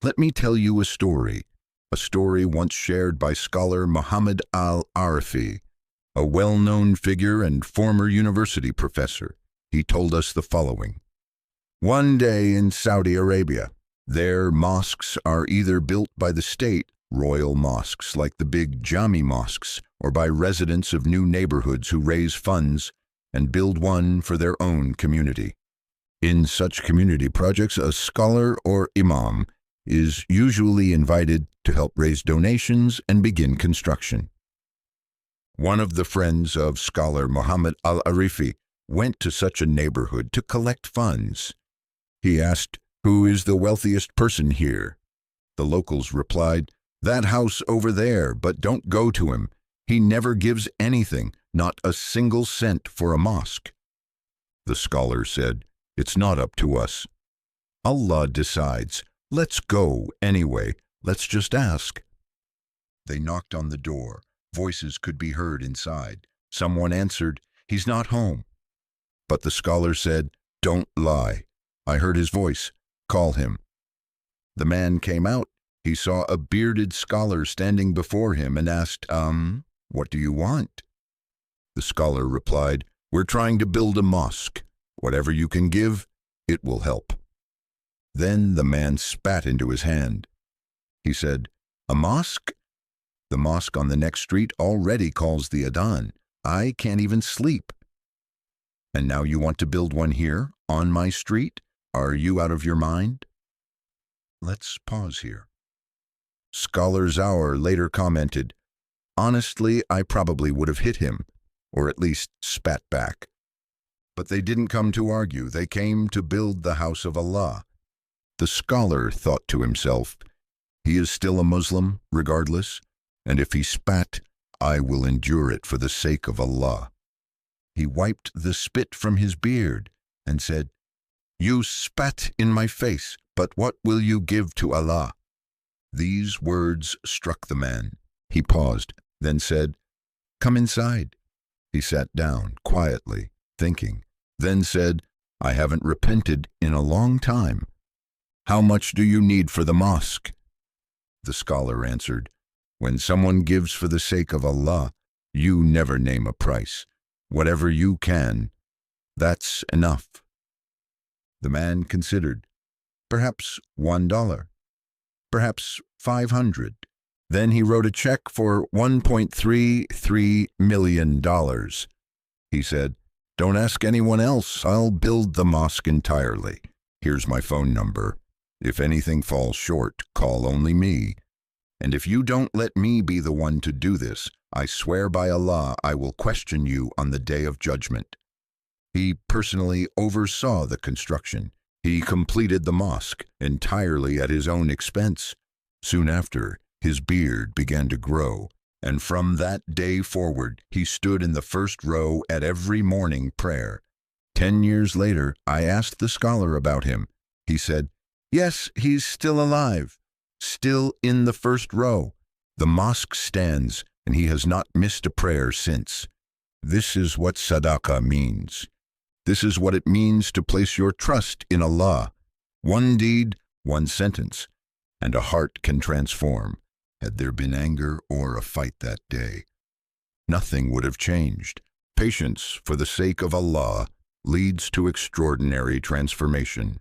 Let me tell you a story once shared by scholar Muhammad Al-Farabi, a well-known figure and former university professor. He told us the following. One day in Saudi Arabia, their mosques are either built by the state, royal mosques like the big Jami mosques, or by residents of new neighborhoods who raise funds and build one for their own community. In such community projects, a scholar or imam is usually invited to help raise donations and begin construction. One of the friends of scholar Muhammad Al-Farabi went to such a neighborhood to collect funds. He asked, "Who is the wealthiest person here?" The locals replied, "That house over there, but don't go to him. He never gives anything, not a single cent for a mosque." The scholar said, "It's not up to us. Allah decides. Let's go anyway. Let's just ask." They knocked on the door. Voices could be heard inside. Someone answered, "He's not home." But the scholar said, "Don't lie. I heard his voice. Call him." The man came out. He saw a bearded scholar standing before him and asked, "What do you want?" The scholar replied, "We're trying to build a mosque. Whatever you can give, it will help." Then the man spat into his hand. He said, "A mosque? The mosque on the next street already calls the adhan. I can't even sleep. And now you want to build one here, on my street? Are you out of your mind?" Let's pause here. Scholar Zaur later commented, "Honestly, I probably would have hit him, or at least spat back. But they didn't come to argue. They came to build the house of Allah." The scholar thought to himself, "He is still a Muslim, regardless, and if he spat, I will endure it for the sake of Allah." He wiped the spit from his beard and said, "You spat in my face, but what will you give to Allah?" These words struck the man. He paused, then said, "Come inside." He sat down quietly, thinking, then said, "I haven't repented in a long time. How much do you need for the mosque?" The scholar answered, "When someone gives for the sake of Allah, you never name a price. Whatever you can, that's enough." The man considered, perhaps $1, perhaps 500. Then he wrote a check for $1.33 million. He said, "Don't ask anyone else. I'll build the mosque entirely. Here's my phone number. If anything falls short, call only me. And if you don't let me be the one to do this, I swear by Allah I will question you on the day of judgment." He personally oversaw the construction. He completed the mosque entirely at his own expense. Soon after, his beard began to grow, and from that day forward, he stood in the first row at every morning prayer. 10 years later, I asked the scholar about him. He said, "Yes, he's still alive, still in the first row. The mosque stands, and he has not missed a prayer since." This is what sadaqah means. This is what it means to place your trust in Allah. One deed, one sentence, and a heart can transform. Had there been anger or a fight that day, nothing would have changed. Patience for the sake of Allah leads to extraordinary transformation.